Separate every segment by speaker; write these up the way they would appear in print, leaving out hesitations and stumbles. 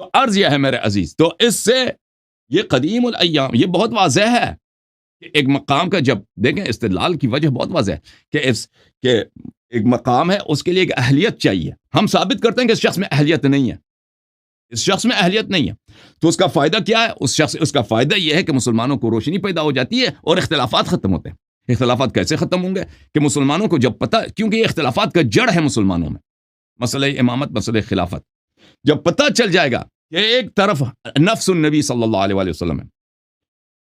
Speaker 1: تو عرض یہ ہے میرے عزیز، تو اس سے یہ قدیم الایام، یہ بہت واضح ہے کہ ایک مقام کا، جب دیکھیں استدلال کی وجہ بہت واضح ہے کہ ایک مقام ہے، اس کے لیے ایک اہلیت چاہیے. ہم ثابت کرتے ہیں کہ اس شخص میں اہلیت نہیں ہے، اس شخص میں اہلیت نہیں ہے، تو اس کا فائدہ کیا ہے؟ اس کا فائدہ یہ ہے کہ مسلمانوں کو روشنی پیدا ہو جاتی ہے اور اختلافات ختم ہوتے ہیں. اختلافات کیسے ختم ہوں گے؟ کہ مسلمانوں کو جب پتہ، کیونکہ یہ اختلافات کا جڑ ہے مسلمانوں میں، مسئلہ امامت، مسئلہ خلافت، جب پتہ چل جائے گا کہ ایک طرف نفس النبی صلی اللہ علیہ وآلہ وسلم ہے،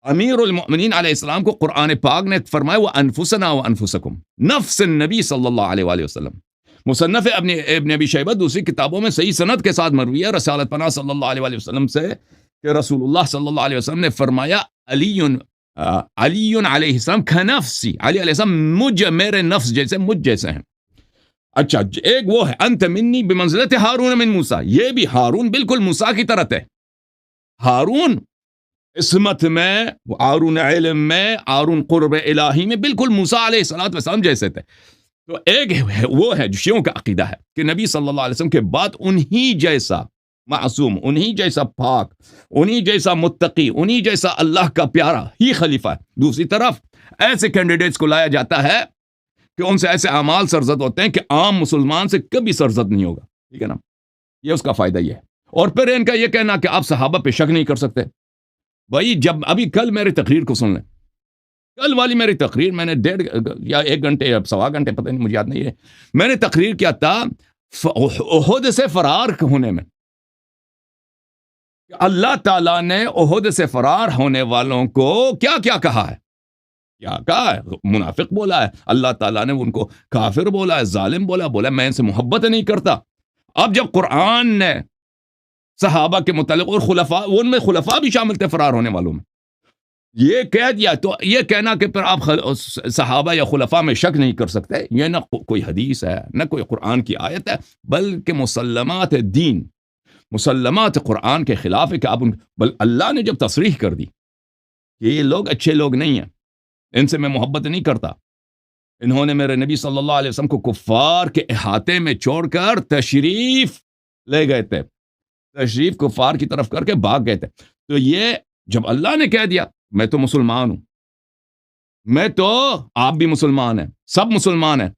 Speaker 1: امیر المؤمنین علیہ السلام کو قرآن پاک نے فرمایا وَأَنفُسَنَا وَأَنفُسَكُمْ، نفس النبی صلی اللہ علیہ وآلہ وسلم. مصنف ابن ابی شیبہ دوسری کتابوں میں صحیح سند کے ساتھ مروی ہے رسالت پناہ صلی اللہ علیہ وآلہ وسلم سے کہ رسول اللہ صلی اللہ علیہ وسلم نے فرمایا علی علیہ السلام کھنفسی، علی علیہ السلام میرے نفس جیسے، مجھ جیسے ہیں. اچھا، ایک وہ ہے انت منی بمنزلت ہارون من موسیٰ، یہ بھی ہارون بالکل موسیٰ کی طرح ہے. ہارون عصمت میں، ہارون علم میں، ہارون قرب الہی میں بالکل موسیٰ علیہ السلام جیسے تھے. تو ایک وہ ہے جو شیعوں کا عقیدہ ہے کہ نبی صلی اللہ علیہ وسلم کے بعد انہی جیسا معصوم، انہی جیسا پاک، انہی جیسا متقی، انہی جیسا اللہ کا پیارا ہی خلیفہ ہے. دوسری طرف ایسے کینڈیڈیٹس کو لایا جاتا ہے کہ ان سے ایسے اعمال سرزد ہوتے ہیں کہ عام مسلمان سے کبھی سرزد نہیں ہوگا. ٹھیک ہے نا؟ یہ اس کا فائدہ یہ ہے. اور پھر ان کا یہ کہنا کہ آپ صحابہ پہ شک نہیں کر سکتے. بھائی جب ابھی کل میری تقریر کو سن لیں، کل والی میری تقریر میں نے 1.5 یا 1 گھنٹے یا 1.25 گھنٹے، پتہ نہیں، مجھے یاد نہیں ہے، میں نے تقریر کیا تھا احد سے فرار ہونے میں. اللہ تعالیٰ نے احد سے فرار ہونے والوں کو کیا کیا کہا ہے؟ کیا کہا ہے؟ منافق بولا ہے. اللہ تعالیٰ نے ان کو کافر بولا ہے، ظالم بولا میں ان سے محبت نہیں کرتا. اب جب قرآن نے صحابہ کے متعلق، اور خلفاء، ان میں خلفاء بھی شامل تھے فرار ہونے والوں میں، یہ کہہ دیا، تو یہ کہنا کہ پھر آپ صحابہ یا خلفاء میں شک نہیں کر سکتے، یہ نہ کوئی حدیث ہے، نہ کوئی قرآن کی آیت ہے، بلکہ مسلمات دین، مسلمات قرآن کے خلاف ہے کہ آپ اللہ نے جب تصریح کر دی کہ یہ لوگ اچھے لوگ نہیں ہیں، ان سے میں محبت نہیں کرتا، انہوں نے میرے نبی صلی اللہ علیہ وسلم کو کفار کے احاطے میں چھوڑ کر تشریف لے گئے تھے، تشریف کفار کی طرف کر کے بھاگ گئے تھے. تو یہ جب اللہ نے کہہ دیا میں تو مسلمان ہوں، میں تو، آپ بھی مسلمان ہیں، سب مسلمان ہیں،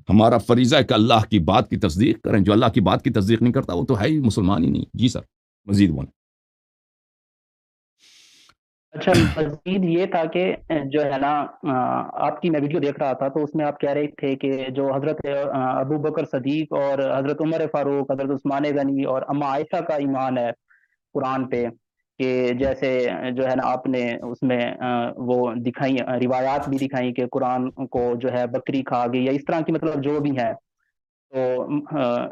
Speaker 1: ہمارا فریضہ ہے کہ اللہ کی بات کی تصدیق کریں. جو اللہ کی بات کی تصدیق نہیں کرتا وہ تو ہے ہی مسلمان ہی نہیں. جی سر، مزید بولیں.
Speaker 2: اچھا، مزید یہ تھا کہ جو ہے نا، آپ کی میں ویڈیو دیکھ رہا تھا تو اس میں آپ کہہ رہے تھے کہ جو حضرت ابو بکر صدیق اور حضرت عمر فاروق، حضرت عثمان غنی اور اما عائشہ کا ایمان ہے قرآن پہ، کہ جیسے جو ہے نا آپ نے اس میں وہ دکھائی، روایات بھی دکھائیں کہ قرآن کو جو ہے بکری کھا گئی یا اس طرح کی، مطلب جو بھی ہے. تو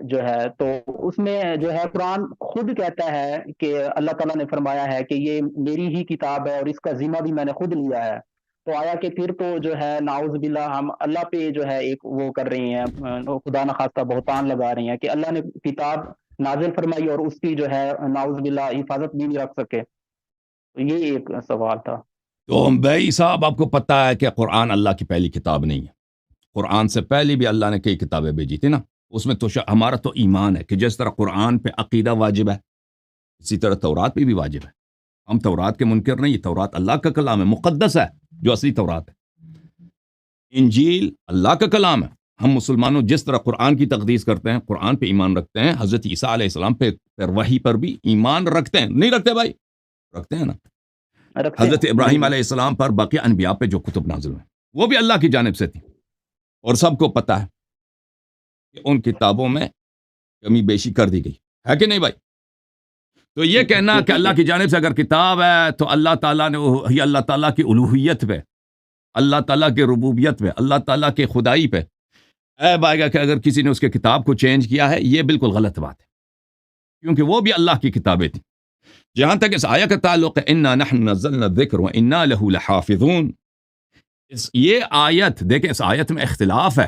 Speaker 2: جو ہے تو اس میں جو ہے قرآن خود کہتا ہے کہ اللہ تعالیٰ نے فرمایا ہے کہ یہ میری ہی کتاب ہے اور اس کا ذمہ بھی میں نے خود لیا ہے. تو آیا کہ پھر تو جو ہے نعوذ باللہ ہم اللہ پہ جو ہے ایک وہ کر رہی ہیں، خدا نخواستہ بہتان لگا رہی ہیں کہ اللہ نے کتاب نازل فرمائی اور اس کی جو ہے نعوذ باللہ حفاظت بھی نہیں رکھ سکے. یہ ایک سوال تھا.
Speaker 1: تو بھائی صاحب، آپ کو پتہ ہے کہ قرآن اللہ کی پہلی کتاب نہیں ہے. قرآن سے پہلے بھی اللہ نے کئی کتابیں بھیجی تھی نا. اس میں تو ہمارا تو ایمان ہے کہ جس طرح قرآن پہ عقیدہ واجب ہے، اسی طرح تورات پہ بھی واجب ہے. ہم تورات کے منکر نہیں، تورات اللہ کا کلام ہے، مقدس ہے، جو اصلی تورات ہے. انجیل اللہ کا کلام ہے. ہم مسلمانوں جس طرح قرآن کی تقدیس کرتے ہیں، قرآن پہ ایمان رکھتے ہیں، حضرت عیسیٰ علیہ السلام پہ وحی پر بھی ایمان رکھتے ہیں. نہیں رکھتے بھائی؟ رکھتے ہیں نا. حضرت ابراہیم علیہ السلام پر، باقی انبیاء پہ جو کتب نازل ہوئے وہ بھی اللہ کی جانب سے تھی، اور سب کو پتہ ہے کہ ان کتابوں میں کمی بیشی کر دی گئی ہے کہ نہیں بھائی؟ تو یہ کہنا کہ اللہ کی جانب سے اگر کتاب ہے تو اللہ تعالیٰ نے، یہ اللہ تعالیٰ کی الوہیت پہ، اللہ تعالیٰ کے ربوبیت پہ، اللہ تعالیٰ کے خدائی پہ عیب آئے گا کہ اگر کسی نے اس کے کتاب کو چینج کیا ہے. یہ بالکل غلط بات ہے، کیونکہ وہ بھی اللہ کی کتابیں تھیں. جہاں تک اس آیت کا تعلق ہے، انا نحن نزلنا الذکر وانا له لحافظون، یہ آیت دیکھیں، اس آیت میں اختلاف ہے.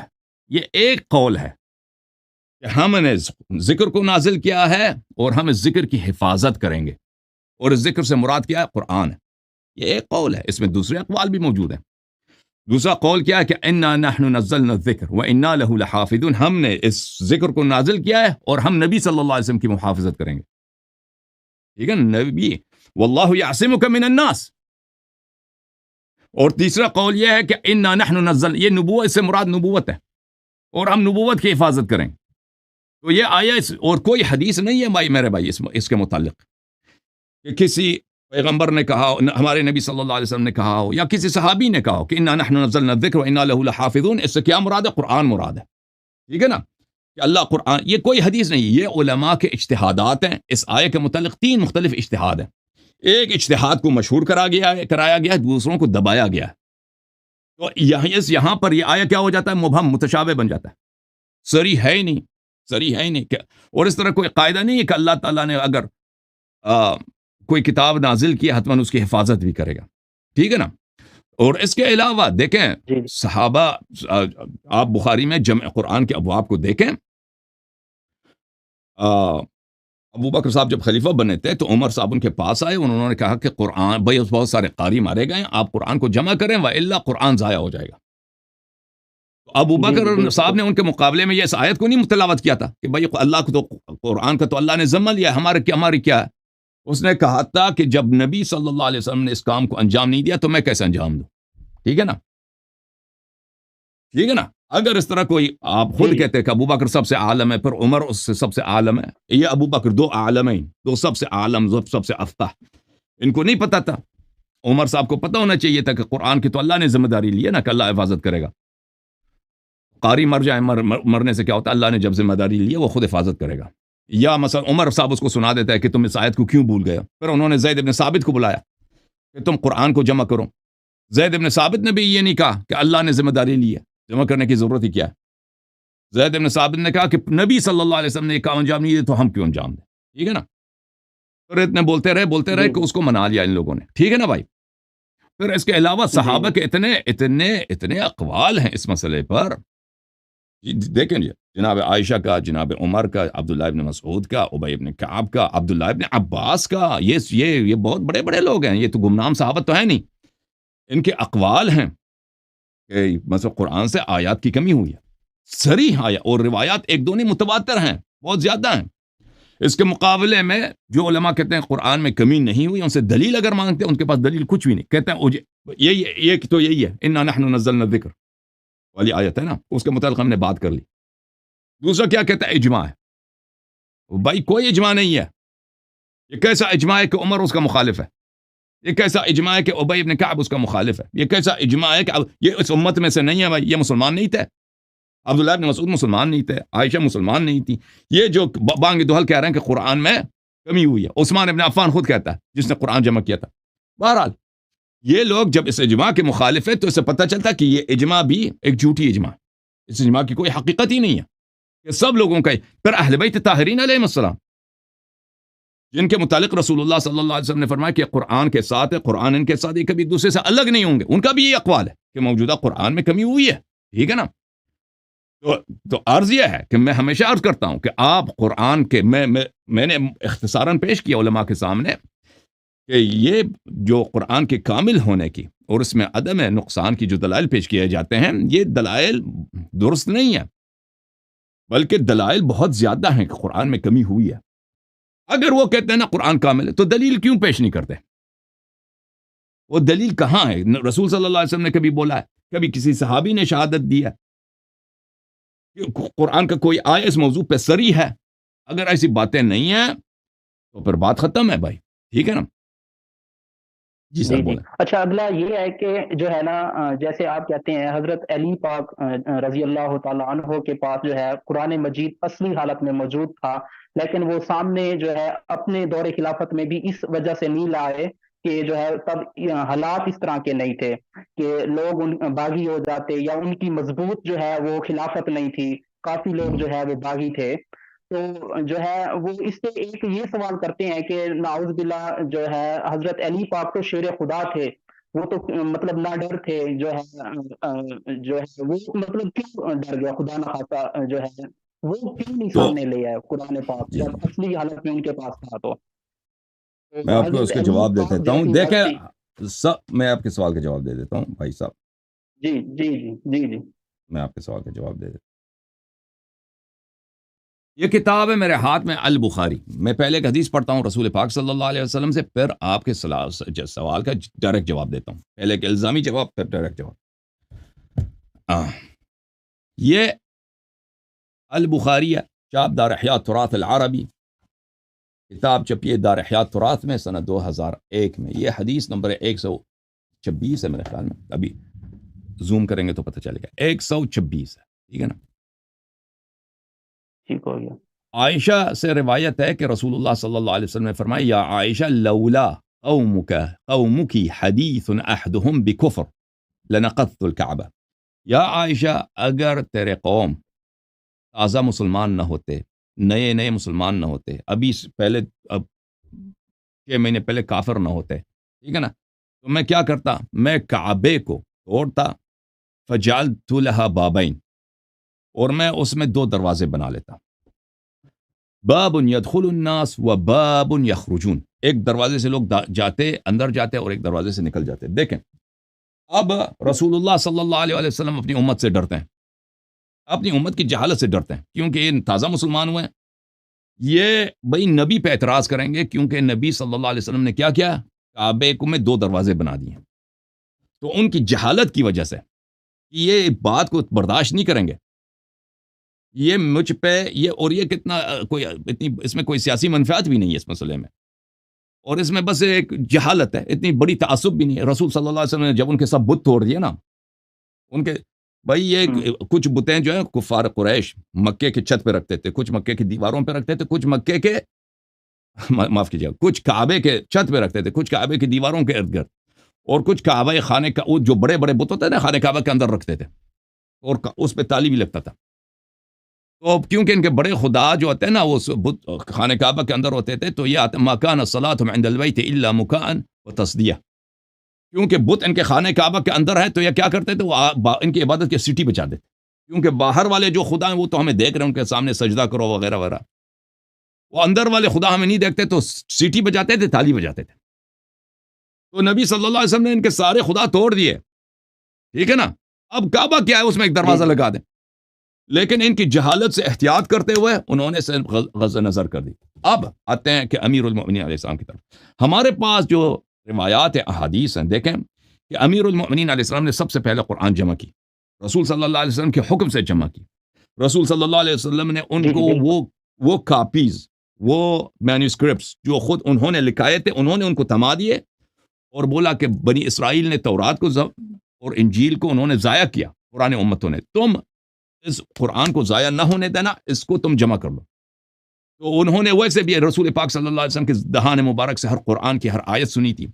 Speaker 1: یہ ایک قول ہے کہ ہم نے ذکر کو نازل کیا ہے اور ہم اس ذکر کی حفاظت کریں گے، اور اس ذکر سے مراد کیا ہے؟ قرآن ہے. یہ ایک قول ہے، اس میں دوسرے اقوال بھی موجود ہیں. دوسرا قول کیا ہے کہ انا نحن نزلنا الذکر وانا له لحافظون، ہم نے اس ذکر کو نازل کیا ہے اور ہم نبی صلی اللہ علیہ وسلم کی محافظت کریں گے. ٹھیک ہے نا، نبی واللہ یعصمک من الناس. اور تیسرا قول یہ ہے کہ انا نحن نزل، یہ نبوت، اس سے مراد نبوت ہے اور ہم نبوت کی حفاظت کریں. تو یہ آیا اور کوئی حدیث نہیں ہے بھائی میرے بھائی اس کے متعلق کہ کسی پیغمبر نے کہا، ہمارے نبی صلی اللہ علیہ وسلم نے کہا ہو یا کسی صحابی نے کہا ہو کہ انا نحن نزلنا الذکر وانا له لحافظون. اس سے کیا مراد ہے؟ قرآن مراد ہے. ٹھیک ہے نا کہ اللہ قرآن، یہ کوئی حدیث نہیں، یہ علماء کے اجتہادات ہیں. اس آیت کے متعلق 3 مختلف اجتہاد ہیں. ایک اجتہاد کو مشہور کرایا گیا ہے، دوسروں کو دبایا گیا ہے. تو یہاں پر یہ آیا کیا ہو جاتا ہے؟ مبہم، متشابہ بن جاتا ہے، صریح ہے ہی نہیں، صریح ہے ہی نہیں. اور اس طرح کوئی قاعدہ نہیں ہے کہ اللہ تعالیٰ نے اگر کوئی کتاب نازل کی حتماً اس کی حفاظت بھی کرے گا. ٹھیک ہے نا. اور اس کے علاوہ دیکھیں
Speaker 2: جی
Speaker 1: صحابہ، آپ بخاری میں جمع قرآن کے ابواب کو دیکھیں. ابو بکر صاحب جب خلیفہ بنے تھے تو عمر صاحب ان کے پاس آئے، انہوں نے کہا کہ قرآن بھائی بہت سارے قاری مارے گئے، آپ قرآن کو جمع کریں وَإِلَّا قرآن ضائع ہو جائے گا. تو ابو
Speaker 2: جی
Speaker 1: بکر
Speaker 2: بالکل.
Speaker 1: صاحب نے ان کے مقابلے میں یہ اس آیت کو نہیں تلاوت کیا تھا کہ بھائی اللہ کو تو قرآن کا تو اللہ نے ذمہ لیا، ہماری کیا ہے؟ اس نے کہا تھا کہ جب نبی صلی اللہ علیہ وسلم نے اس کام کو انجام نہیں دیا تو میں کیسے انجام دوں؟ ٹھیک ہے نا، ٹھیک ہے نا. اگر اس طرح کوئی، آپ خود
Speaker 2: جی
Speaker 1: کہتے ہیں کہ ابو بکر سب سے عالم ہے، پھر عمر اس سے سب سے عالم ہے. یہ ابو بکر 2 عالمین، 2 سب سے عالم، سب سے افقہ، ان کو نہیں پتا تھا. عمر صاحب کو پتا ہونا چاہیے تھا کہ قرآن کی تو اللہ نے ذمہ داری لی ہے نا کہ اللہ حفاظت کرے گا. قاری مر جائے، مرنے سے کیا ہوتا ہے؟ اللہ نے جب ذمہ داری لی ہے وہ خود حفاظت کرے گا. یا مثلا عمر صاحب اس کو سنا دیتا ہے کہ تم اس آیت کو کیوں بھول گئے. پھر انہوں نے زید ابن ثابت کو بلایا کہ تم قرآن کو جمع کرو. زید ابن ثابت نے بھی یہ نہیں کہا کہ اللہ نے ذمہ داری لی ہے، جمع کرنے کی ضرورت ہی کیا ہے. زید ابن ثابت نے کہا کہ نبی صلی اللہ علیہ وسلم نے یہ کام انجام نہیں دیا تو ہم کیوں انجام دیں. ٹھیک ہے نا. پھر اتنے بولتے رہے
Speaker 2: جی
Speaker 1: کہ اس کو منا لیا ان لوگوں نے. ٹھیک ہے نا بھائی. پھر اس کے علاوہ
Speaker 2: جی
Speaker 1: صحابہ کے اتنے اقوال ہیں اس مسئلے پر. دیکھیں جی، جناب عائشہ کا، جناب عمر کا، عبداللہ ابن مسعود کا، ابی ابن کعب کا، عبداللہ ابن عباس کا. یہ بہت بڑے بڑے لوگ ہیں، یہ تو گمنام صحابت تو ہے نہیں. ان کے اقوال ہیں کہ مثلا قرآن سے آیات کی کمی ہوئی ہے، صریح آیا، اور روایات 1-2 نہیں، متواتر ہیں، بہت زیادہ ہیں. اس کے مقابلے میں جو علماء کہتے ہیں قرآن میں کمی نہیں ہوئی، ان سے دلیل اگر مانگتے ہیں ان کے پاس دلیل کچھ بھی نہیں. کہتے ہیں یہی ہے انا نحن نزلنا الذکر والی آیت ہے نا، اس کے متعلق ہم نے بات کر لی. دوسرا کیا کہتا ہے؟ اجماع ہے. بھائی کوئی اجماع نہیں ہے. یہ کیسا اجماع ہے کہ عمر اس کا مخالف ہے؟ یہ کیسا اجماع ہے کہ ابی ابن کعب اس کا مخالف ہے؟ یہ کیسا اجماع ہے کہ یہ اس امت میں سے نہیں ہے؟ بھائی یہ مسلمان نہیں تھے، عبداللہ ابن مسعود مسلمان نہیں تھے، عائشہ مسلمان نہیں تھی. یہ جو بانگ دہل کہہ رہے ہیں کہ قرآن میں کمی ہوئی ہے، عثمان ابن عفان خود کہتا ہے جس نے قرآن جمع کیا تھا. بہرحال یہ لوگ جب اس اجماع کے مخالف ہیں تو اسے پتہ چلتا کہ یہ اجماع بھی ایک جھوٹی اجماع، اس اجماع کی کوئی حقیقت ہی نہیں ہے کہ سب لوگوں کا. پھر اہل بیت طاہرین علیہ السلام جن کے متعلق رسول اللہ صلی اللہ علیہ وسلم نے فرمایا کہ قرآن کے ساتھ ہے، قرآن ان کے ساتھ، یہ کبھی دوسرے سے الگ نہیں ہوں گے، ان کا بھی یہ اقوال ہے کہ موجودہ قرآن میں کمی ہوئی ہے. ٹھیک ہے نا. تو عرض یہ ہے کہ میں ہمیشہ عرض کرتا ہوں کہ آپ قرآن کے میں نے اختصاراً پیش کیا علماء کے سامنے کہ یہ جو قرآن کے کامل ہونے کی اور اس میں عدم نقصان کی جو دلائل پیش کیے جاتے ہیں، یہ دلائل درست نہیں ہے، بلکہ دلائل بہت زیادہ ہیں کہ قرآن میں کمی ہوئی ہے. اگر وہ کہتے ہیں نا قرآن کامل ہے تو دلیل کیوں پیش نہیں کرتے؟ وہ دلیل کہاں ہے؟ رسول صلی اللہ علیہ وسلم نے کبھی بولا ہے؟ کبھی کسی صحابی نے شہادت دی ہے؟ قرآن کا کوئی آیہ اس موضوع پہ صریح ہے؟ اگر ایسی باتیں نہیں ہیں تو پھر بات ختم ہے بھائی. ٹھیک ہے نا. جی سر
Speaker 2: جی
Speaker 1: بولیں.
Speaker 2: اچھا، اگلا یہ ہے کہ جو ہے نا جیسے آپ کہتے ہیں حضرت علی پاک رضی اللہ تعالیٰ عنہ کے پاس جو ہے قرآن مجید اصلی حالت میں موجود تھا، لیکن وہ سامنے جو ہے اپنے دور خلافت میں بھی اس وجہ سے نہیں لائے کہ جو ہے تب حالات اس طرح کے نہیں تھے کہ لوگ باغی ہو جاتے، یا ان کی مضبوط جو ہے وہ خلافت نہیں تھی، کافی لوگ جو ہے وہ باغی تھے. تو جو ہے وہ اس سے ایک یہ سوال کرتے ہیں کہ نعوذ باللہ جو ہے حضرت علی پاک تو شیر خدا تھے، وہ تو مطلب نہ ڈر تھے، جو ہے وہ مطلب کیوں ڈر گیا خدا نہ خاصا، جو ہے وہ کیوں نہیں
Speaker 1: تو
Speaker 2: سامنے لے آئے قرآن پاک
Speaker 1: جی
Speaker 2: جب اصلی حالت میں ان کے پاس تھا؟ تو
Speaker 1: میں آپ کو اس
Speaker 2: حضرت
Speaker 1: کا
Speaker 2: علی
Speaker 1: جواب دے
Speaker 2: پاک
Speaker 1: دیتا ہوں.
Speaker 2: جیسی ہستی.
Speaker 1: دیکھیں میں آپ کے سوال کا جواب دے دیتا ہوں بھائی صاحب.
Speaker 2: جی جی جی جی جی
Speaker 1: میں آپ کے سوال کا جواب دے دیتا ہوں. یہ کتاب ہے میرے ہاتھ میں البخاری. میں پہلے ایک حدیث پڑھتا ہوں رسول پاک صلی اللہ علیہ وسلم سے، پھر آپ کے سوال کا ڈائریکٹ جواب دیتا ہوں. پہلے ایک الزامی جواب، پھر ڈائریکٹ جواب. یہ البخاری ہے، چاپ دار احیاء تراث العربی، کتاب چھپی ہے دار احیاء تراث میں سنہ 2001 میں. یہ حدیث نمبر 126 ہے میرے خیال میں، ابھی زوم کریں گے تو پتہ چلے گا. 126 ہے، ٹھیک ہے نا.
Speaker 2: ٹھیک ہو گیا.
Speaker 1: عائشہ سے روایت ہے کہ رسول اللہ صلی اللہ علیہ وسلم نے فرمایا، یا عائشہ لولا قومك حدیث احدهم بکفر لنقضت الكعبہ. یا عائشہ اگر تیرے قوم تازہ مسلمان نہ ہوتے، نئے مسلمان نہ ہوتے، ابھی پہلے 6 مہینے پہلے کافر نہ ہوتے، ٹھیک ہے نا، تو میں کیا کرتا، میں کعبے کو توڑتا، فجعلت لها بابین، اور میں اس میں 2 دروازے بنا لیتا، باب يدخل الناس و باب یخرجون. ایک دروازے سے لوگ جاتے، اندر جاتے، اور ایک دروازے سے نکل جاتے. دیکھیں اب رسول اللہ صلی اللہ علیہ وسلم اپنی امت سے ڈرتے ہیں، اپنی امت کی جہالت سے ڈرتے ہیں، کیونکہ یہ تازہ مسلمان ہوئے ہیں. یہ بھئی نبی پہ اعتراض کریں گے، کیونکہ نبی صلی اللہ علیہ وسلم نے کیا کیا، کعبے کو میں 2 دروازے بنا دیے. تو ان کی جہالت کی وجہ سے یہ بات کو برداشت نہیں کریں گے. یہ مجھ پہ یہ، اور یہ کتنا کوئی اتنی اس میں کوئی سیاسی منفعت بھی نہیں ہے اس مسئلے میں، اور اس میں بس ایک جہالت ہے، اتنی بڑی تعصب بھی نہیں ہے. رسول صلی اللہ علیہ وسلم نے جب ان کے سب بت توڑ دیے نا، ان کے بھائی یہ کچھ بتیں جو ہیں کفار قریش مکے کے چھت پہ رکھتے تھے، کچھ مکے کی دیواروں پہ رکھتے تھے، کچھ مکے کے معاف کیجیے، کچھ کعبے کے چھت پہ رکھتے تھے، کچھ کعبے کی دیواروں کے ارد گرد، اور کچھ کعبہ خانے کا جو بڑے بڑے بت ہوتے ہیں نا خانے کعبہ کے اندر رکھتے تھے، اور اس پہ تالی بھی لگتا تھا. تو کیونکہ ان کے بڑے خدا جو ہوتے ہیں نا وہ خانہ کعبہ کے اندر ہوتے تھے، تو یہ آتا ما کان الصلاۃ عند البیت الا مکاء وتصدیہ. کیونکہ بت ان کے خانہ کعبہ کے اندر ہے، تو یہ کیا کرتے تھے، وہ ان کی عبادت کی سیٹی بجا دیتے، کیونکہ باہر والے جو خدا ہیں وہ تو ہمیں دیکھ رہے ہیں، ان کے سامنے سجدہ کرو وغیرہ وغیرہ، وہ اندر والے خدا ہمیں نہیں دیکھتے، تو سیٹی بجاتے تھے، تالی بجاتے تھے. تو نبی صلی اللہ علیہ وسلم نے ان کے سارے خدا توڑ دیے، ٹھیک ہے نا. اب کعبہ کیا ہے، اس میں ایک دروازہ لگا دیں. لیکن ان کی جہالت سے احتیاط کرتے ہوئے انہوں نے غض نظر کر دی. اب آتے ہیں کہ امیر المؤمنین علیہ السلام کی طرف. ہمارے پاس جو روایات احادیث ہیں، دیکھیں کہ امیر المؤمنین علیہ السلام نے سب سے پہلے قرآن جمع کی، رسول صلی اللہ علیہ وسلم کے حکم سے جمع کی. رسول صلی اللہ علیہ وسلم نے ان کو وہ کاپیز، وہ مینوسکرپٹس جو خود انہوں نے لکھائے تھے، انہوں نے ان کو تھما دیے، اور بولا کہ بنی اسرائیل نے تورات کو اور انجیل کو انہوں نے ضائع کیا، پرانے امتوں نے، تم اس قرآن کو ضائع نہ ہونے دینا، اس کو تم جمع کر لو. تو انہوں نے ویسے بھی رسول پاک صلی اللہ علیہ وسلم کے دہان مبارک سے ہر قرآن کی ہر آیت سنی تھی،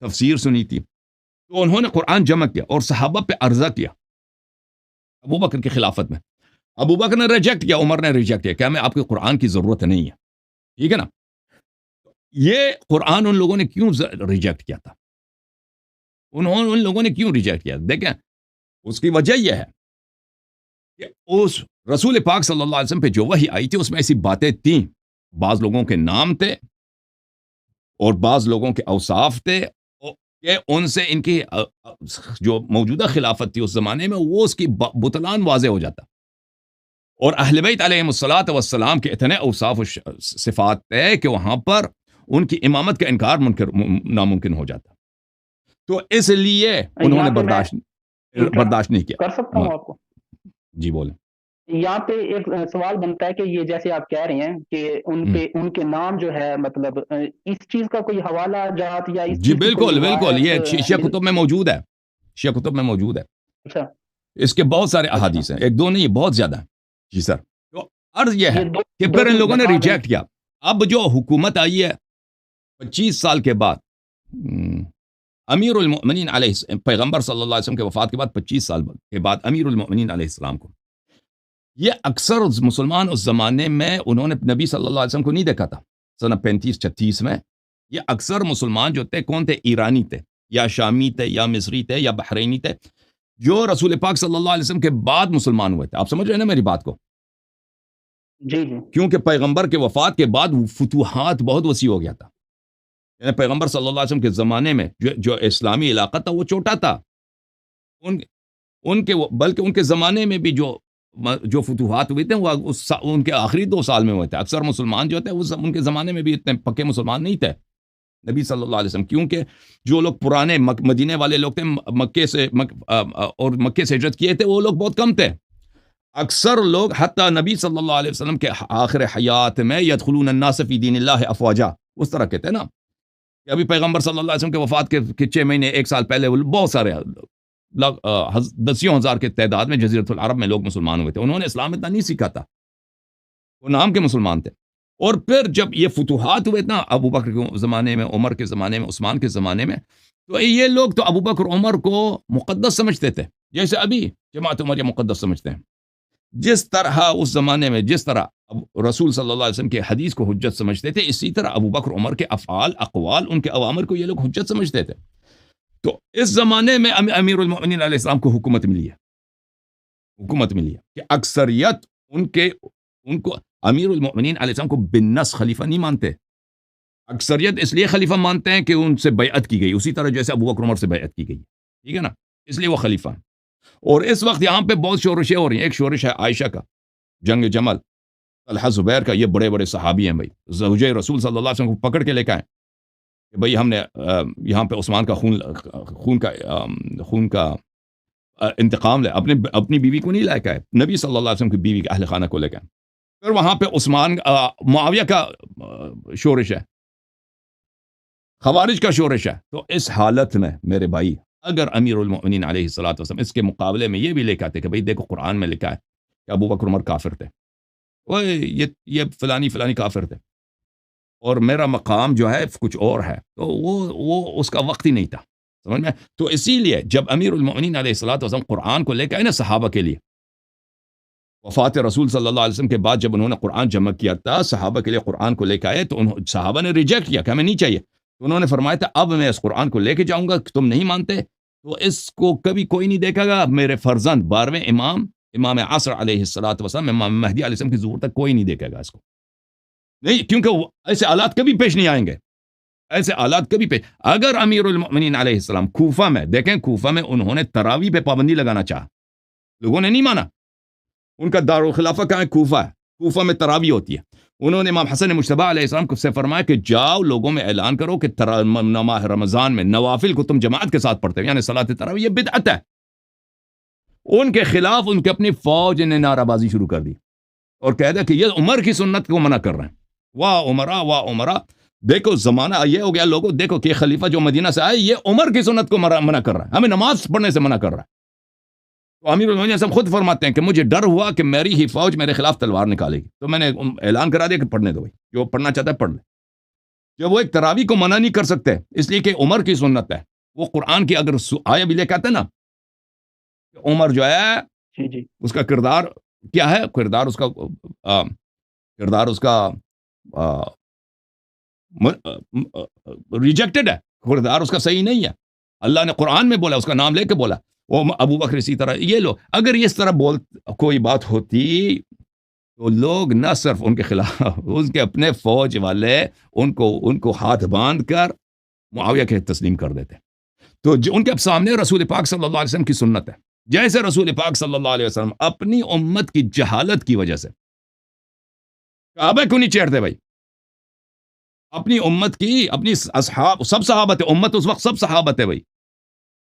Speaker 1: تفسیر سنی تھی، تو انہوں نے قرآن جمع کیا اور صحابہ پہ عرضہ کیا. ابو بکر کی خلافت میں ابو بکر نے ریجیکٹ کیا، عمر نے ریجیکٹ کیا کہ ہمیں آپ کے قرآن کی ضرورت نہیں ہے، ٹھیک ہے نا. یہ قرآن ان لوگوں نے کیوں ریجیکٹ کیا تھا، ان لوگوں نے کیوں ریجیکٹ کیا؟ دیکھیں اس کی وجہ یہ ہے کہ اس رسول پاک صلی اللہ علیہ وسلم پہ جو وحی آئی تھی اس میں ایسی باتیں تھیں، بعض لوگوں کے نام تھے اور بعض لوگوں کے اوصاف تھے کہ ان سے ان کی جو موجودہ خلافت تھی اس زمانے میں وہ اس کی بطلان واضح ہو جاتا. اور اہل بیت علیہم الصلاۃ والسلام کے اتنے اوصاف و صفات تھے کہ وہاں پر ان کی امامت کا انکار ناممکن ہو جاتا. تو اس لیے انہوں نے برداشت نہیں کیا.
Speaker 2: کر سکتا ہوں آپ کو؟
Speaker 1: جی بولیں.
Speaker 2: یہاں پہ ایک سوال بنتا ہے کہ یہ جیسے آپ کہہ رہے ہیں کہ ان کے نام جو ہے، مطلب اس چیز کا کوئی حوالہ جات یا اس
Speaker 1: جی بالکل یہ شیعہ کتب میں موجود ہے، شیعہ کتب میں موجود ہے.
Speaker 2: اچھا،
Speaker 1: اس کے بہت سارے احادیث ہیں، ایک دو نہیں، بہت زیادہ ہیں. جی سر. تو عرض یہ ہے کہ پھر ان لوگوں نے ریجیکٹ کیا. اب جو حکومت آئی ہے 25 سال کے بعد، امیر المؤمنین علیہ پیغمبر صلی اللہ علیہ وسلم کے وفات کے بعد 25 سال کے بعد امیر المؤمنین علیہ السلام کو، یہ اکثر مسلمان اس زمانے میں انہوں نے نبی صلی اللہ علیہ وسلم کو نہیں دیکھا تھا. سنہ 35-36 میں یہ اکثر مسلمان جو تھے کون تھے؟ ایرانی تھے یا شامی تھے یا مصری تھے یا بحرینی تھے، جو رسول پاک صلی اللہ علیہ وسلم کے بعد مسلمان ہوئے تھے. آپ سمجھ رہے ہیں نا میری بات کو؟
Speaker 2: جی.
Speaker 1: کیونکہ پیغمبر کے وفات کے بعد فتوحات بہت وسیع ہو گیا تھا. یعنی پیغمبر صلی اللہ علیہ وسلم کے زمانے میں جو اسلامی علاقہ تھا وہ چھوٹا تھا، بلکہ ان کے زمانے میں بھی جو جو فتوحات ہوئے تھے وہ ان کے آخری 2 سال میں ہوئے تھے. اکثر مسلمان جو تھے ان کے زمانے میں بھی اتنے پکے مسلمان نہیں تھے نبی صلی اللہ علیہ وسلم، کیونکہ جو لوگ پرانے مدینے والے لوگ تھے مکے سے ہجرت کیے تھے وہ لوگ بہت کم تھے. اکثر لوگ حتیٰ نبی صلی اللہ علیہ وسلم کے آخر حیات میں یدخلون الناس فی دین اللہ افواجا اس طرح کہتے ہیں نا کہ ابھی پیغمبر صلی اللہ علیہ وسلم کے وفات کے 6 مہینے 1 سال پہلے بہت سارے دسیوں ہزار کے تعداد میں جزیرۃ العرب میں لوگ مسلمان ہوئے تھے. انہوں نے اسلام اتنا نہیں سیکھا تھا، وہ نام کے مسلمان تھے. اور پھر جب یہ فتوحات ہوئے نا ابو بکر کے زمانے میں، عمر کے زمانے میں، عثمان کے زمانے میں، تو یہ لوگ تو ابو بکر عمر کو مقدس سمجھتے تھے جیسے ابھی جماعت عمریہ مقدس سمجھتے ہیں. جس طرح اس زمانے میں جس طرح رسول صلی اللہ علیہ وسلم کے حدیث کو حجت سمجھتے تھے، اسی طرح ابو بکر عمر کے افعال اقوال ان کے اوامر کو یہ لوگ حجت سمجھتے تھے. تو اس زمانے میں امیر المؤمنین علیہ السلام کو حکومت ملی ہے کہ اکثریت ان کو امیر المؤمنین علیہ السلام کو بالنص خلیفہ نہیں مانتے. اکثریت اس لیے خلیفہ مانتے ہیں کہ ان سے بیعت کی گئی، اسی طرح جیسے ابو بکر عمر سے بیعت کی گئی، ٹھیک ہے نا، اس لیے وہ خلیفہ ہیں. اور اس وقت یہاں پہ بہت شورشیں ہو رہی ہیں. ایک شورش ہے عائشہ کا، جنگ جمل، طلحہ زبیر کا، یہ بڑے بڑے صحابی ہیں بھائی، زوجہ رسول صلی اللہ علیہ وسلم کو پکڑ کے لے کے آئے کہ بھئی ہم نے یہاں پہ عثمان کا خون کا انتقام لے. اپنی بیوی کو نہیں لے کے آئے، نبی صلی اللہ علیہ وسلم کی بیوی کے اہل خانہ کو لے کے آئے. پھر وہاں پہ معاویہ کا شورش ہے، خوارج کا شورش ہے. تو اس حالت میں میرے بھائی اگر امیر المؤمنین علیہ الصلوۃ والسلام اس کے مقابلے میں یہ بھی لے کے آتے کہ بھئی دیکھو قرآن میں لکھا ہے کہ ابو بکر عمر کافر تھے، یہ فلانی کافر تھے، اور میرا مقام جو ہے کچھ اور ہے، تو وہ اس کا وقت ہی نہیں تھا، سمجھ میں. تو اسی لیے جب امیر المؤمنین علیہ الصلوۃ والسلام قرآن کو لے کے آئے نا صحابہ کے لیے، وفات رسول صلی اللہ علیہ وسلم کے بعد جب انہوں نے قرآن جمع کیا تھا صحابہ کے لیے قرآن کو لے کے آئے، تو صحابہ نے ریجیکٹ کیا کہ ہمیں نہیں چاہیے. تو انہوں نے فرمایا تھا اب میں اس قرآن کو لے کے جاؤں گا، تم نہیں مانتے تو اس کو کبھی کوئی نہیں دیکھے گا. میرے فرزند 12ویں امام عصر علیہ الصلوۃ والسلام، امام مہدی علیہ السلام کی ظہور تک کوئی نہیں دیکھے گا اس کو، نہیں، کیونکہ ایسے حالات کبھی پیش نہیں آئیں گے، ایسے حالات کبھی پیش. اگر امیر المؤمنین علیہ السلام کوفہ میں، دیکھیں کوفہ میں انہوں نے تراویح پہ پابندی لگانا چاہا، لوگوں نے نہیں مانا. ان کا دارالخلافہ کہاں ہے؟ کوفہ ہے. کوفہ میں تراویح ہوتی ہے. انہوں نے امام حسن مجتبی علیہ السلام سے فرمایا کہ جاؤ لوگوں میں اعلان کرو کہ ماہ رمضان میں نوافل کو تم جماعت کے ساتھ پڑھتے ہیں، یعنی صلاۃ تراویح، یہ بدعت ہے. ان کے خلاف ان کی اپنی فوج نے نعرہ بازی شروع کر دی اور کہہ دیا کہ یہ عمر کی سنت کو منع کر رہے ہیں. واہ عمرہ، دیکھو زمانہ یہ ہو گیا، لوگوں دیکھو کہ خلیفہ جو مدینہ سے آئے یہ عمر کی سنت کو منع کر رہا ہے، ہمیں نماز پڑھنے سے منع کر رہا ہے. تو امیر المؤمنین صاحب خود فرماتے ہیں کہ مجھے ڈر ہوا کہ میری ہی فوج میرے خلاف تلوار نکالے گی، تو میں نے اعلان کرا دیا کہ پڑھنے دو بھائی، جو پڑھنا چاہتا ہے پڑھ لے. جب وہ ایک تراویح کو منع نہیں کر سکتے اس لیے کہ عمر کی سنت ہے، وہ قرآن کی اگر آیہ بھی لے کے آتے نا کہ عمر جو ہے
Speaker 2: جی
Speaker 1: اس کا کردار کیا ہے، کردار اس کا ریجیکٹڈ ہے، کردار اس کا صحیح نہیں ہے. اللہ نے قرآن میں بولا، اس کا نام لے کے بولا. وہ ابو بکر اسی طرح، یہ لوگ اگر اس طرح کوئی بات ہوتی تو لوگ نہ صرف ان کے خلاف، ان کے اپنے فوج والے ان کو ہاتھ باندھ کر معاویہ کے تسلیم کر دیتے. تو ان کے سامنے رسول پاک صلی اللہ علیہ وسلم کی سنت ہے، جیسے رسول پاک صلی اللہ علیہ وسلم اپنی امت کی جہالت کی وجہ سے کعبہ کیوں نہیں چیرتے بھائی، اپنی امت کی، اپنی اصحاب، سب صحابت ہے، امت اس وقت سب صحابت ہے بھائی،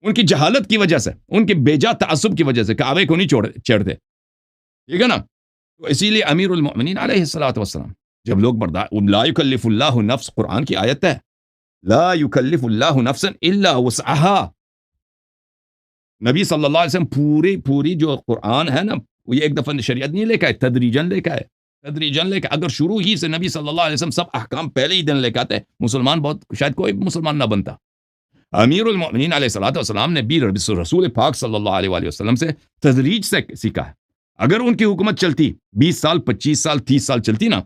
Speaker 1: ان کی جہالت کی وجہ سے، ان کے بے جا تعصب کی وجہ سے کعبے کو نہیں چیرتے، ٹھیک ہے نا. تو اسی لیے امیر المؤمنین علیہ الصلوۃ والسلام جب لوگ لا یکلف اللہ نفس، قرآن کی آیت ہے، لا یکلف اللہ نفسا الا وسعها. نبی صلی اللہ علیہ وسلم پوری جو قرآن ہے نا، وہ یہ ایک دفعہ شریعت نہیں لے کے آئے، تدریجاً لے کے آئے. اگر شروع ہی سے نبی صلی اللہ علیہ وسلم سب احکام پہلے ہی دن لے کے آتے، شاید کوئی مسلمان نہ بنتا. امیر المؤمنین علیہ الصلوۃ والسلام نے بھی رسول پاک صلی اللہ علیہ وآلہ وسلم سے تدریج سے سیکھا ہے. اگر ان کی حکومت چلتی 20 سال 25 سال 30 سال چلتی نا،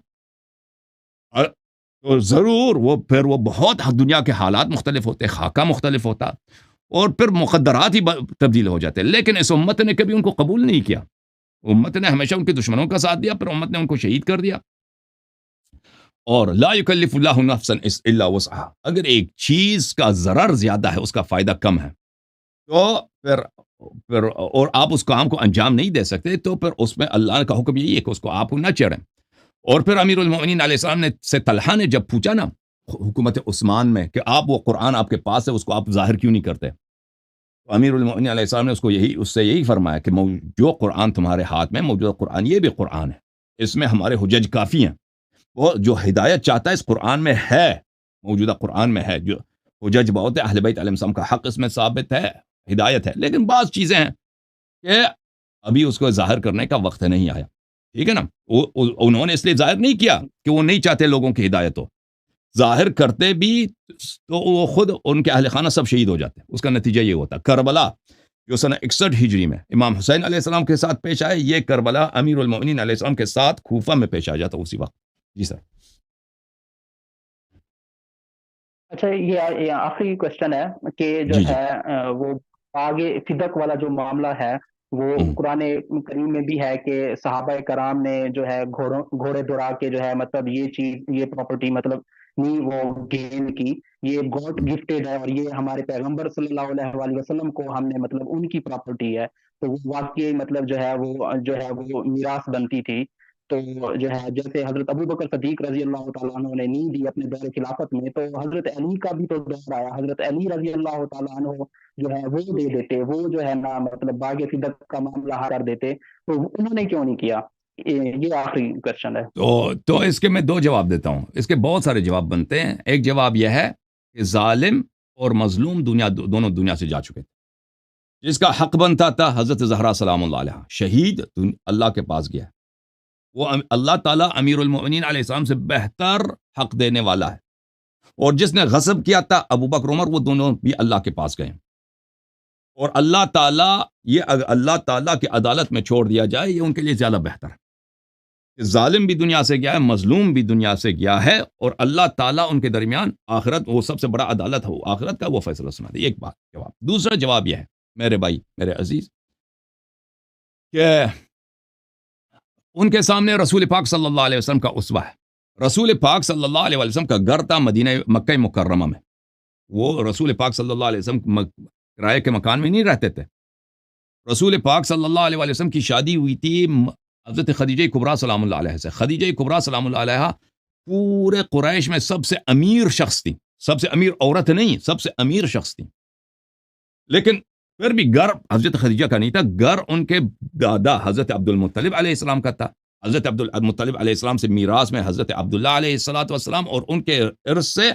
Speaker 1: تو ضرور وہ بہت دنیا کے حالات مختلف ہوتے، خاکہ مختلف ہوتا، اور پھر مقدرات ہی تبدیل ہو جاتے. لیکن اس امت نے کبھی ان کو قبول نہیں کیا، امت نے ہمیشہ ان کے دشمنوں کا ساتھ دیا، پھر امت نے ان کو شہید کر دیا. اور لا یکلف اللہ نفسا الا وسعها، اگر ایک چیز کا ضرر زیادہ ہے، اس کا فائدہ کم ہے، تو پھر پھر اور آپ اس کام کو انجام نہیں دے سکتے، تو پھر اس میں اللہ کا حکم یہی ہے کہ اس کو آپ نہ چڑھیں۔ اور پھر امیر المومنین علیہ السلام نے سے طلحہ نے جب پوچھا نا حکومت عثمان میں کہ آپ وہ قرآن آپ کے پاس ہے، اس کو آپ ظاہر کیوں نہیں کرتے، تو امیر المومنین علیہ السلام نے اس سے یہی فرمایا کہ جو قرآن تمہارے ہاتھ میں موجودہ قرآن، یہ بھی قرآن ہے، اس میں ہمارے حجج کافی ہیں، وہ جو ہدایت چاہتا ہے اس قرآن میں ہے، موجودہ قرآن میں ہے، جو حجج بہت ہے، اہل بیت علیہ السلام کا حق اس میں ثابت ہے، ہدایت ہے، لیکن بعض چیزیں ہیں کہ ابھی اس کو ظاہر کرنے کا وقت نہیں آیا، ٹھیک ہے نا۔ انہوں نے اس لیے ظاہر نہیں کیا کہ وہ نہیں چاہتے لوگوں کی ہدایت ہو، ظاہر کرتے بھی تو وہ خود ان کے اہل خانہ سب شہید ہو جاتے، اس کا نتیجہ یہ ہوتا۔ کربلا جو سنہ 61 ہجری میں امام حسین علیہ السلام کے ساتھ پیش آئے، یہ کربلا امیر المومنین علیہ السلام کے ساتھ کوفہ میں پیش آ جاتا اسی وقت۔ جی سر۔
Speaker 2: اچھا، یہ آخری کوشچن ہے کہ جو
Speaker 1: جی جی۔
Speaker 2: ہے وہ آگے فدق والا جو معاملہ ہے وہ
Speaker 1: ہوں۔
Speaker 2: قرآن کریم میں بھی ہے کہ صحابہ کرام نے جو ہے گھوڑے دوڑا کے جو ہے مطلب یہ چیز، یہ پراپرٹی مطلب نہیں وہ گین کی، یہ گاڈ گفٹیڈ ہے، اور یہ ہمارے پیغمبر صلی اللہ علیہ وآلہ وسلم کو ہم نے مطلب ان کی پراپرٹی ہے، تو وہ واقعی مطلب جو ہے وہ میراث بنتی تھی۔ تو جو ہے جیسے حضرت ابو بکر صدیق رضی اللہ تعالیٰ عنہ نے نہیں دی اپنے دور خلافت میں، تو حضرت علی کا بھی تو دور آیا، حضرت علی رضی اللہ تعالیٰ عنہ جو ہے وہ دے دیتے، وہ جو ہے نا مطلب باغ فدق کا معاملہ حل کر دیتے، تو انہوں نے کیوں نہیں کیا؟ یہ آخری کوشچن ہے۔
Speaker 1: تو اس کے میں دو جواب دیتا ہوں، اس کے بہت سارے جواب بنتے ہیں۔ ایک جواب یہ ہے کہ ظالم اور مظلوم دونوں دنیا سے جا چکے تھے، جس کا حق بنتا تھا حضرت زہرا سلام اللہ علیہ شہید اللہ کے پاس گیا، وہ اللہ تعالیٰ امیر المؤمنین علیہ السلام سے بہتر حق دینے والا ہے، اور جس نے غصب کیا تھا ابو بکر عمر، وہ دونوں بھی اللہ کے پاس گئے، اور اللہ تعالیٰ کی عدالت میں چھوڑ دیا جائے، یہ ان کے لیے زیادہ بہتر ہے کہ ظالم بھی دنیا سے گیا ہے، مظلوم بھی دنیا سے گیا ہے، اور اللہ تعالیٰ ان کے درمیان آخرت، وہ سب سے بڑا عدالت ہو آخرت کا، وہ فیصلہ سنا دے۔ ایک بات جواب۔ دوسرا جواب یہ ہے میرے بھائی، میرے عزیز، کہ ان کے سامنے رسول پاک صلی اللہ علیہ وسلم کا اسوہ ہے۔ رسول پاک صلی اللہ علیہ وسلم کا گھر تھا مکہ مکرمہ میں، وہ رسول پاک صلی اللہ علیہ وسلم کرائے کے مکان میں نہیں رہتے تھے۔ رسول پاک صلی اللہ علیہ وسلم کی شادی ہوئی تھی حضرت خدیجہ کبریٰ سلام اللہ علیہ سے۔ خدیجہ کبریٰ سلام اللہ علیہ پورے قریش میں سب سے امیر شخص تھی، سب سے امیر عورت نہیں، سب سے امیر شخص تھی، لیکن پھر بھی گھر حضرت خدیجہ کا نہیں تھا، گھر ان کے دادا حضرت عبد المطلب علیہ السلام کا تھا۔ حضرت عبد المطلب علیہ السلام سے میراث میں حضرت عبداللہ علیہ الصلوۃ والسلام، اور ان کے ارث سے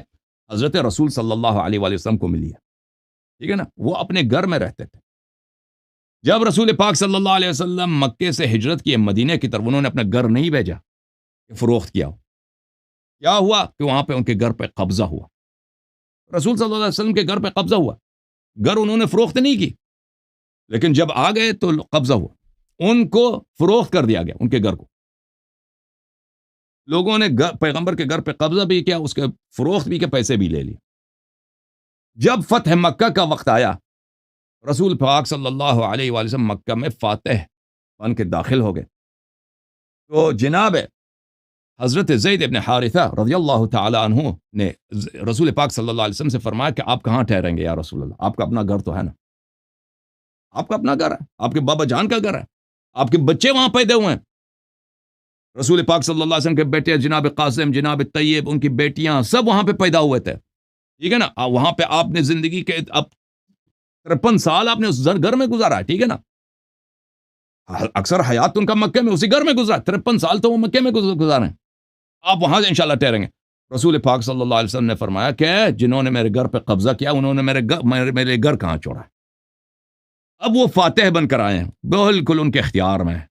Speaker 1: حضرت رسول صلی اللہ علیہ وآلہ وسلم کو ملی ہے، ٹھیک ہے نا۔ وہ اپنے گھر میں رہتے تھے۔ جب رسول پاک صلی اللہ علیہ وسلم مکے سے ہجرت کی مدینے کی طرف، انہوں نے اپنا گھر نہیں بھیجا کہ فروخت کیا ہو، کیا ہوا کہ وہاں پہ ان کے گھر پہ قبضہ ہوا، رسول صلی اللہ علیہ وسلم کے گھر پہ قبضہ ہوا، گھر انہوں نے فروخت نہیں کی، لیکن جب آ گئے تو قبضہ ہوا، ان کو فروخت کر دیا گیا، ان کے گھر کو لوگوں نے پیغمبر کے گھر پہ قبضہ بھی کیا، اس کے فروخت بھی کے پیسے بھی لے لیے۔ جب فتح مکہ کا وقت آیا، رسول پاک صلی اللہ علیہ وآلہ وسلم مکہ میں فاتح بن کے داخل ہو گئے، تو جناب حضرت زید ابن حارثہ رضی اللہ تعالی عنہ نے رسول پاک صلی اللہ علیہ وسلم سے فرمایا کہ آپ کہاں ٹھہریں گے یا رسول اللہ، آپ کا اپنا گھر تو ہے نا، آپ کا اپنا گھر ہے، آپ کے بابا جان کا گھر ہے، آپ کے بچے وہاں پیدا ہوئے ہیں۔ رسول پاک صلی اللہ علیہ وسلم کے بیٹے جناب قاسم، جناب طیب، ان کی بیٹیاں سب وہاں پہ پیدا ہوئے تھے، ٹھیک ہے نا۔ وہاں پہ آپ نے زندگی کے 53 سال آپ نے اس گھر میں گزارا ہے، ٹھیک ہے نا۔ اکثر حیات ان کا مکے میں اسی گھر میں گزرا، 53 سال تو وہ مکے میں گزارے ہیں، آپ وہاں سے انشاءاللہ ٹھہریں گے۔ رسول پاک صلی اللہ علیہ وسلم نے فرمایا کہ جنہوں نے میرے گھر پہ قبضہ کیا، انہوں نے میرے گھر کہاں چھوڑا ہے، اب وہ فاتح بن کر آئے ہیں، بالکل ان کے اختیار میں ہے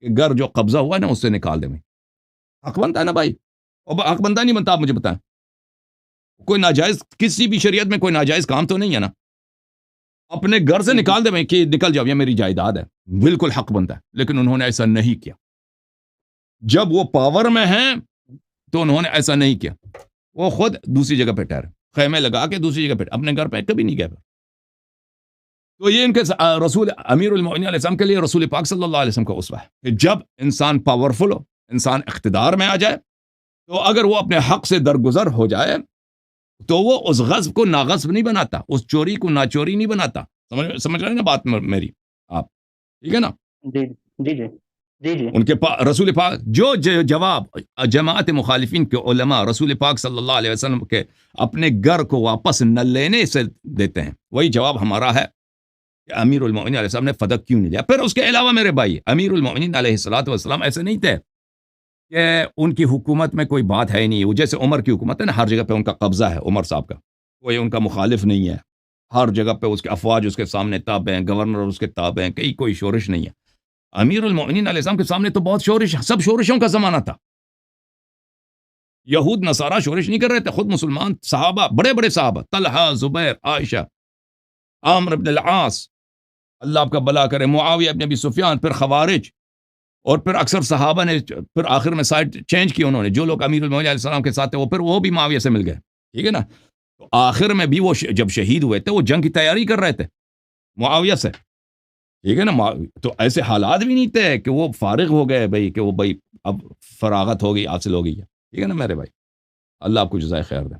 Speaker 1: کہ گھر جو قبضہ ہوا ہے نا اس سے نکال دیں۔ حق بنتا ہے نا بھائی، اور حق بنتا نہیں بنتا، آپ مجھے بتائیں، کوئی ناجائز کسی بھی شریعت میں کوئی ناجائز کام تو نہیں ہے نا، اپنے گھر سے نکال دے میں کہ نکل جاؤ، یہ میری جائیداد ہے، بالکل حق بنتا ہے، لیکن انہوں نے ایسا نہیں کیا۔ جب وہ پاور میں ہیں تو انہوں نے ایسا نہیں کیا، وہ خود دوسری جگہ پہ ٹھہرے، خیمے لگا کے دوسری جگہ پہ، اپنے گھر پہ کبھی نہیں گئے۔ تو یہ ان کے رسول امیر المؤمنین علیہ السلام کے لیے رسول پاک صلی اللہ علیہ وسلم کا اسوہ ہے کہ جب انسان پاورفل ہو، انسان اقتدار میں آ جائے، تو اگر وہ اپنے حق سے درگزر ہو جائے تو وہ اس غصب کو ناغصب نہیں بناتا، اس چوری کو ناچوری نہیں بناتا، سمجھ رہے ہیں نا بات میری آپ؟ ٹھیک ہے نا؟
Speaker 2: جی جی جی جی جی
Speaker 1: ان کے پاس رسول پاک جو جواب جماعت مخالفین کے علماء رسول پاک صلی اللہ علیہ وسلم کے اپنے گھر کو واپس نہ لینے سے دیتے ہیں، وہی جواب ہمارا ہے کہ امیر المومنین علیہ السلام نے فدق کیوں نہیں لیا۔ پھر اس کے علاوہ میرے بھائی، امیر المومنین علیہ الصلوۃ والسلام ایسے نہیں تھے کہ ان کی حکومت میں کوئی بات ہے ہی نہیں، وہ جیسے عمر کی حکومت ہے نا، ہر جگہ پہ ان کا قبضہ ہے، عمر صاحب کا کوئی ان کا مخالف نہیں ہے، ہر جگہ پہ اس کے افواج اس کے سامنے تابع ہیں، گورنر اس کے تابع ہیں، کوئی شورش نہیں ہے۔ امیر المومنین علیہ السلام کے سامنے تو بہت شورش، سب شورشوں کا زمانہ تھا، یہود نصارہ شورش نہیں کر رہے تھے، خود مسلمان صحابہ، بڑے بڑے صحابہ، طلحہ، زبیر، عائشہ، عامر بن العاص، اللہ آپ کا بلا کرے، معاویہ ابن ابی سفیان، پھر خوارج، اور پھر اکثر صحابہ نے پھر آخر میں سائڈ چینج کی، انہوں نے جو لوگ امیر المومنین علیہ السلام کے ساتھ تھے وہ بھی معاویہ سے مل گئے، ٹھیک ہے نا؟ تو آخر میں بھی وہ جب شہید ہوئے تھے وہ جنگ کی تیاری کر رہے تھے معاویہ سے، ٹھیک ہے نا؟ تو ایسے حالات بھی نہیں تھے کہ وہ فارغ ہو گئے بھائی، کہ وہ بھائی اب فراغت ہوگی، حاصل ہو گئی ہے، ٹھیک ہے نا میرے بھائی؟ اللہ آپ کو جزائے خیر دے۔